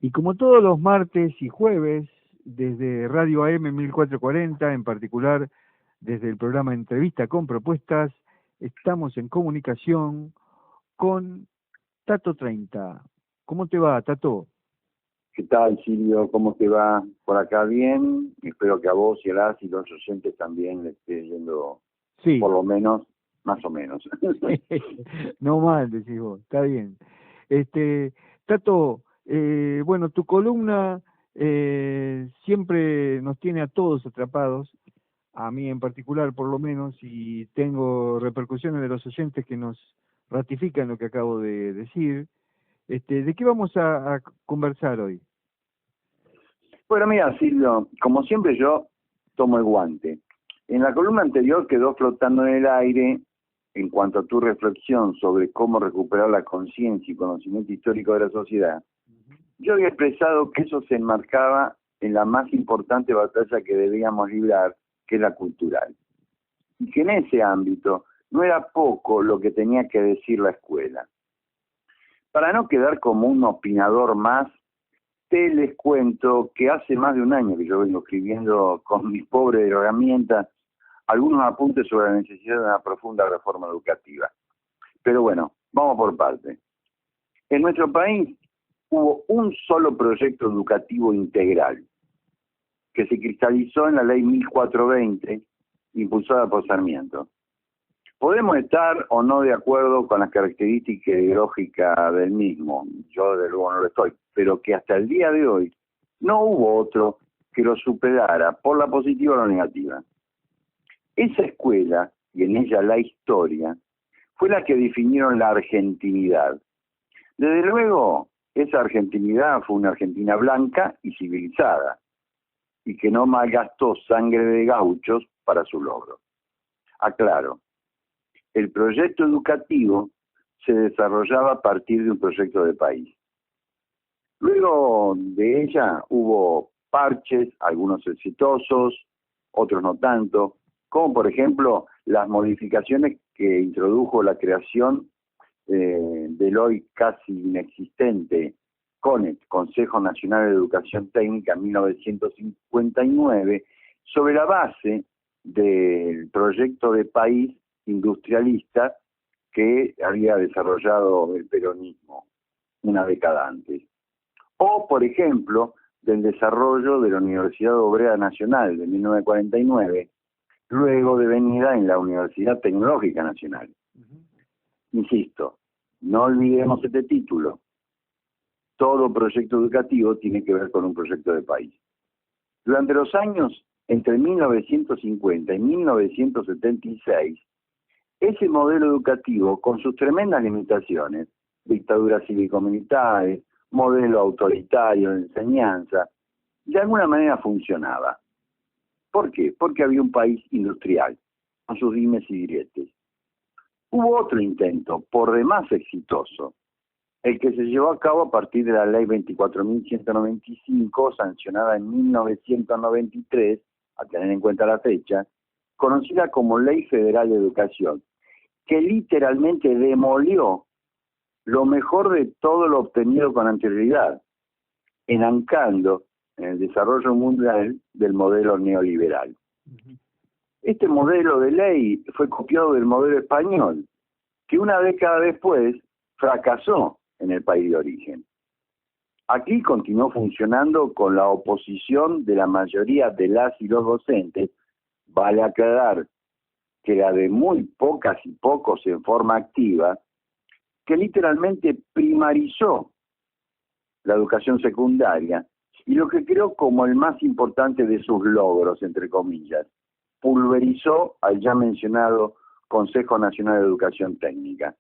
Y como todos los martes y jueves, desde Radio AM 1440, en particular desde el programa Entrevista con Propuestas, estamos en comunicación con Tato 30. ¿Cómo te va, Tato? ¿Qué tal, Silvio? ¿Cómo te va? Por acá bien. Espero que a vos y a las y los oyentes también le esté yendo, Sí. por lo menos, más o menos. No mal, decís vos, está bien. Tato, bueno, tu columna siempre nos tiene a todos atrapados, a mí en particular por lo menos, y tengo repercusiones de los oyentes que nos ratifican lo que acabo de decir. ¿De qué vamos a conversar hoy? Bueno, mira, Silvio, como siempre yo tomo el guante. En la columna anterior quedó flotando en el aire, en cuanto a tu reflexión sobre cómo recuperar la conciencia y conocimiento histórico de la sociedad, yo había expresado que eso se enmarcaba en la más importante batalla que debíamos librar, que es la cultural. Y que en ese ámbito no era poco lo que tenía que decir la escuela. Para no quedar como un opinador más, les cuento que hace más de un año que yo vengo escribiendo con mis pobres herramientas algunos apuntes sobre la necesidad de una profunda reforma educativa. Pero bueno, vamos por partes. En nuestro país hubo un solo proyecto educativo integral que se cristalizó en la Ley 1420, impulsada por Sarmiento. Podemos estar o no de acuerdo con las características ideológicas del mismo, yo de luego no lo estoy, pero que hasta el día de hoy no hubo otro que lo superara por la positiva o la negativa. Esa escuela, y en ella la historia, fue la que definieron la argentinidad. Desde luego, esa argentinidad fue una Argentina blanca y civilizada, y que no malgastó sangre de gauchos para su logro. Aclaro, el proyecto educativo se desarrollaba a partir de un proyecto de país. Luego de ella hubo parches, algunos exitosos, otros no tanto, como por ejemplo las modificaciones que introdujo la creación del hoy casi inexistente CONET, Consejo Nacional de Educación Técnica, en 1959, sobre la base del proyecto de país industrialista que había desarrollado el peronismo una década antes. O, por ejemplo, del desarrollo de la Universidad Obrera Nacional de 1949, luego devenida en la Universidad Tecnológica Nacional. Insisto, no olvidemos este título. Todo proyecto educativo tiene que ver con un proyecto de país. Durante los años entre 1950 y 1976, ese modelo educativo, con sus tremendas limitaciones, dictaduras cívico-militares, modelo autoritario de enseñanza, de alguna manera funcionaba. ¿Por qué? Porque había un país industrial, con sus dimes y diretes. Hubo otro intento, por demás exitoso, el que se llevó a cabo a partir de la Ley 24.195, sancionada en 1993, a tener en cuenta la fecha, conocida como Ley Federal de Educación, que literalmente demolió lo mejor de todo lo obtenido con anterioridad, enancando en el desarrollo mundial del modelo neoliberal. Este modelo de ley fue copiado del modelo español, que una década después fracasó en el país de origen. Aquí continuó funcionando con la oposición de la mayoría de las y los docentes, vale aclarar que la de muy pocas y pocos en forma activa, que literalmente primarizó la educación secundaria y lo que creo como el más importante de sus logros, entre comillas, pulverizó al ya mencionado Consejo Nacional de Educación Técnica.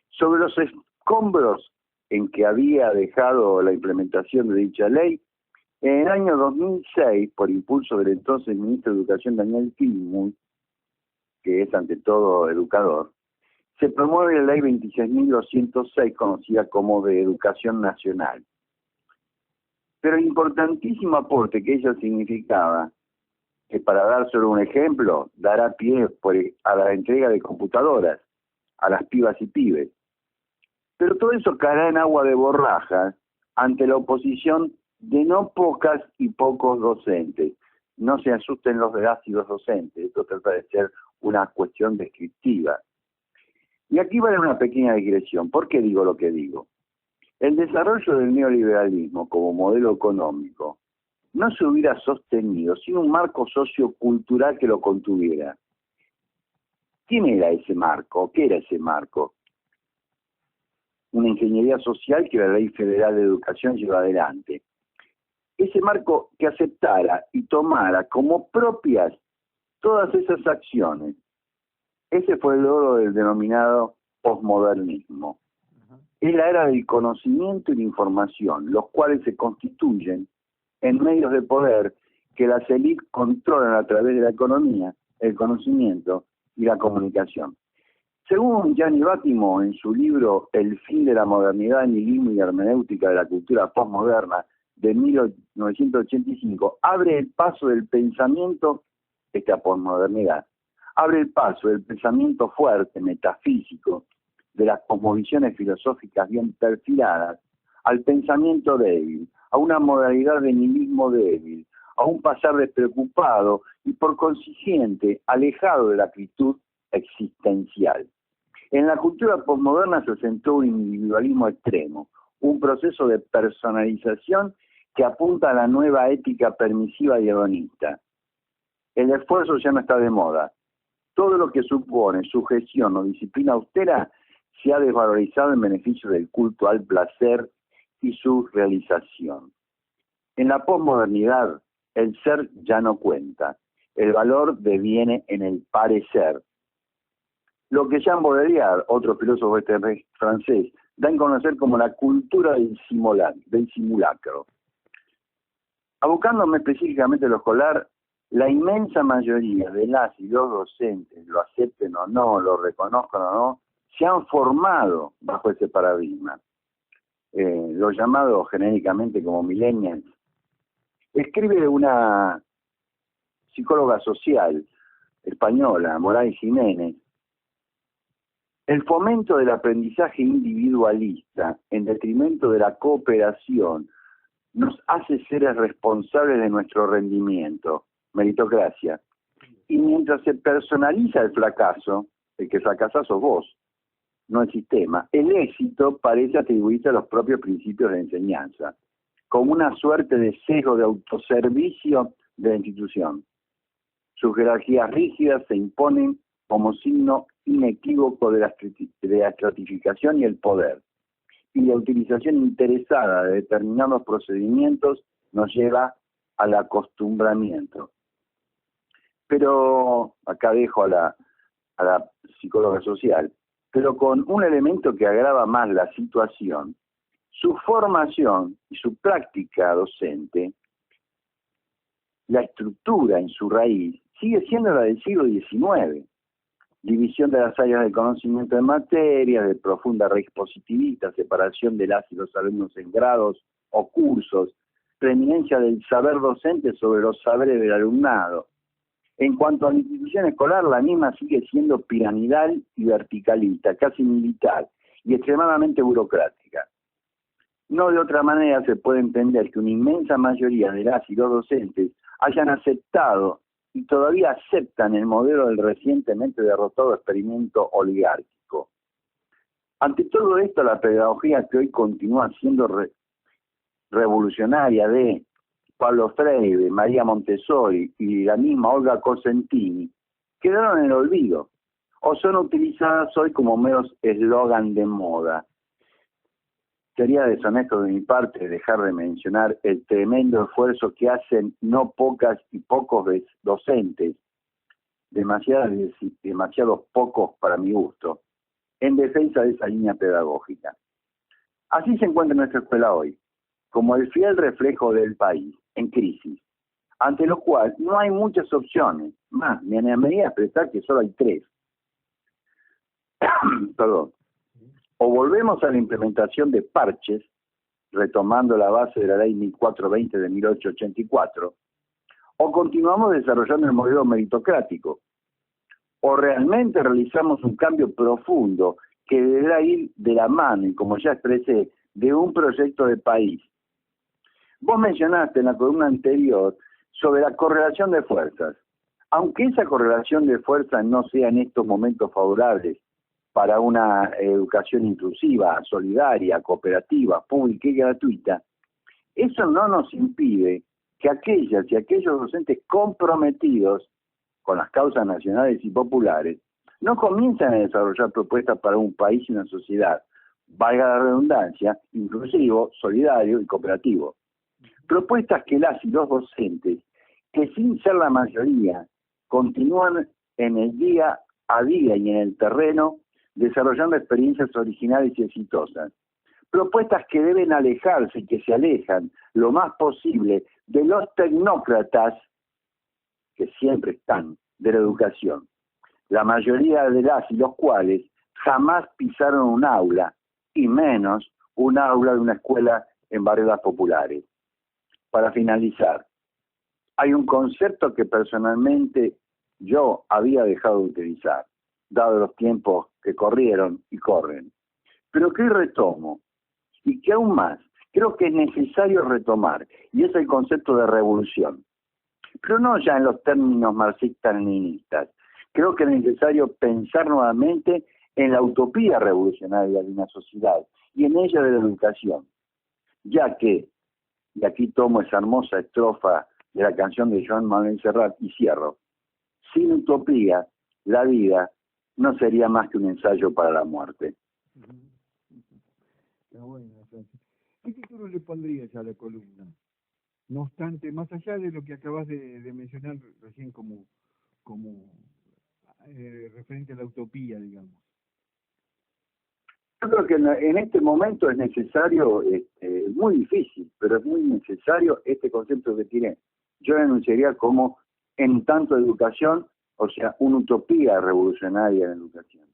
Sobre los escombros en que había dejado la implementación de dicha ley, en el año 2006, por impulso del entonces ministro de Educación Daniel Filmus, que es ante todo educador, se promueve la ley 26.206, conocida como de Educación Nacional. Pero el importantísimo aporte que ella significaba, que para dar solo un ejemplo, dará pie a la entrega de computadoras a las pibas y pibes. Pero todo eso caerá en agua de borrajas ante la oposición de no pocas y pocos docentes. No se asusten los de ácidos docentes, esto trata de ser una cuestión descriptiva. Y aquí vale una pequeña digresión. ¿Por qué digo lo que digo? El desarrollo del neoliberalismo como modelo económico no se hubiera sostenido sin un marco sociocultural que lo contuviera. ¿Quién era ese marco? ¿Qué era ese marco? Una ingeniería social que la Ley Federal de Educación lleva adelante. Ese marco que aceptara y tomara como propias todas esas acciones. Ese fue el logro del denominado posmodernismo. Es la era del conocimiento y la información, los cuales se constituyen en medios de poder que las élites controlan a través de la economía, el conocimiento y la comunicación. Según Gianni Vattimo, en su libro El fin de la modernidad, nihilismo y hermenéutica de la cultura postmoderna, de 1985, abre el paso del pensamiento, esta posmodernidad, abre el paso del pensamiento fuerte, metafísico, de las cosmovisiones filosóficas bien perfiladas, al pensamiento débil, a una modalidad de nihilismo débil, a un pasar despreocupado y por consiguiente alejado de la actitud existencial. En la cultura postmoderna se asentó un individualismo extremo, un proceso de personalización que apunta a la nueva ética permisiva y hedonista. El esfuerzo ya no está de moda. Todo lo que supone sujeción o disciplina austera se ha desvalorizado en beneficio del culto al placer y su realización. En la posmodernidad, el ser ya no cuenta. El valor deviene en el parecer. Lo que Jean Baudrillard, otro filósofo francés, da a conocer como la cultura del simulacro. Abocándome específicamente a lo escolar, la inmensa mayoría de las y los docentes, lo acepten o no, lo reconozcan o no, se han formado bajo ese paradigma. Lo llamado genéricamente como millennials. Escribe una psicóloga social española, Moray Jiménez, el fomento del aprendizaje individualista en detrimento de la cooperación nos hace seres responsables de nuestro rendimiento, meritocracia. Y mientras se personaliza el fracaso, el que fracasa sos vos, no el sistema, el éxito parece atribuirse a los propios principios de enseñanza, como una suerte de sesgo de autoservicio de la institución. Sus jerarquías rígidas se imponen como signo inequívoco de la estratificación y el poder. Y la utilización interesada de determinados procedimientos nos lleva al acostumbramiento. Pero, acá dejo a la psicóloga social, pero con un elemento que agrava más la situación, su formación y su práctica docente, la estructura en su raíz, sigue siendo la del siglo XIX. División de las áreas del conocimiento de materia, de profunda raíz positivista, separación de las y los alumnos en grados o cursos, preeminencia del saber docente sobre los saberes del alumnado. En cuanto a la institución escolar, la misma sigue siendo piramidal y verticalista, casi militar, y extremadamente burocrática. No de otra manera se puede entender que una inmensa mayoría de las y los docentes hayan aceptado y todavía aceptan el modelo del recientemente derrotado experimento oligárquico. Ante todo esto, la pedagogía que hoy continúa siendo revolucionaria de Pablo Freire, María Montessori y la misma Olga Cosentini, quedaron en el olvido o son utilizadas hoy como meros eslogan de moda. Sería deshonesto de mi parte dejar de mencionar el tremendo esfuerzo que hacen no pocas y pocos docentes, demasiados pocos para mi gusto, en defensa de esa línea pedagógica. Así se encuentra nuestra escuela hoy, como el fiel reflejo del país, en crisis, ante lo cual no hay muchas opciones, más, me animaría a expresar que solo hay 3. Perdón. O volvemos a la implementación de parches, retomando la base de la ley 1420 de 1884, o continuamos desarrollando el modelo meritocrático, o realmente realizamos un cambio profundo que deberá ir de la mano, y como ya expresé, de un proyecto de país Vos mencionaste en la columna anterior sobre la correlación de fuerzas. Aunque esa correlación de fuerzas no sea en estos momentos favorables para una educación inclusiva, solidaria, cooperativa, pública y gratuita, eso no nos impide que aquellas y aquellos docentes comprometidos con las causas nacionales y populares no comiencen a desarrollar propuestas para un país y una sociedad, valga la redundancia, inclusivo, solidario y cooperativo. Propuestas que las y los docentes, que sin ser la mayoría, continúan en el día a día y en el terreno desarrollando experiencias originales y exitosas. Propuestas que deben alejarse y que se alejan lo más posible de los tecnócratas que siempre están de la educación, la mayoría de las y los cuales jamás pisaron un aula, y menos un aula de una escuela en barrios populares. Para finalizar, hay un concepto que personalmente yo había dejado de utilizar, dado los tiempos que corrieron y corren, pero que hoy retomo, y que aún más creo que es necesario retomar, y es el concepto de revolución. Pero no ya en los términos marxistas-leninistas. Creo que es necesario pensar nuevamente en la utopía revolucionaria de una sociedad y en ella de la educación, ya que, y aquí tomo esa hermosa estrofa de la canción de Joan Manuel Serrat y cierro, sin utopía, la vida no sería más que un ensayo para la muerte. Está bueno, Francis. ¿Qué título le pondrías a la columna? No obstante, más allá de lo que acabas de mencionar recién como referente a la utopía, digamos. Yo creo que en este momento es necesario, es muy difícil, pero es muy necesario este concepto que tiene. Yo denunciaría como en tanto educación, o sea, una utopía revolucionaria en educación.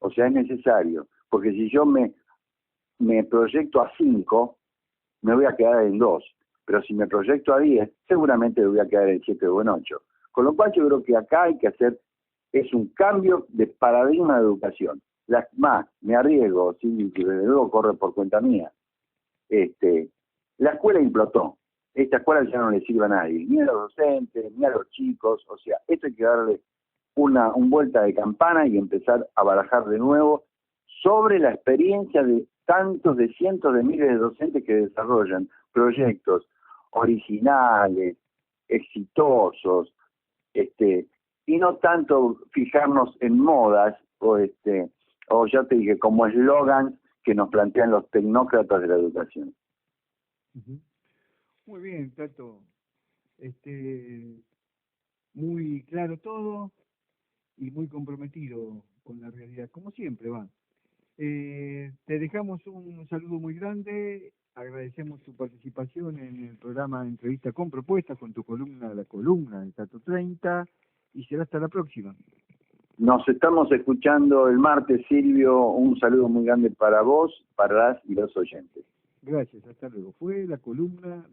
O sea, es necesario, porque si yo me proyecto a 5, me voy a quedar en 2. Pero si me proyecto a 10, seguramente me voy a quedar en 7 o en 8. Con lo cual yo creo que acá hay que hacer, es un cambio de paradigma de educación. Me arriesgo, sí, que desde luego corre por cuenta mía. La escuela implotó. Esta escuela ya no le sirve a nadie, ni a los docentes, ni a los chicos. O sea, esto hay que darle una vuelta de campana y empezar a barajar de nuevo sobre la experiencia de tantos, de cientos de miles de docentes que desarrollan proyectos originales, exitosos, y no tanto fijarnos en modas o ya te dije, como eslogans que nos plantean los tecnócratas de la educación. Muy bien, Tato. Muy claro todo y muy comprometido con la realidad, como siempre, va. Te dejamos un saludo muy grande, agradecemos tu participación en el programa Entrevista con Propuestas, con tu columna, la columna de Tato 30, y será hasta la próxima. Nos estamos escuchando el martes, Silvio. Un saludo muy grande para vos, para las y los oyentes. Gracias, hasta luego. Fue la columna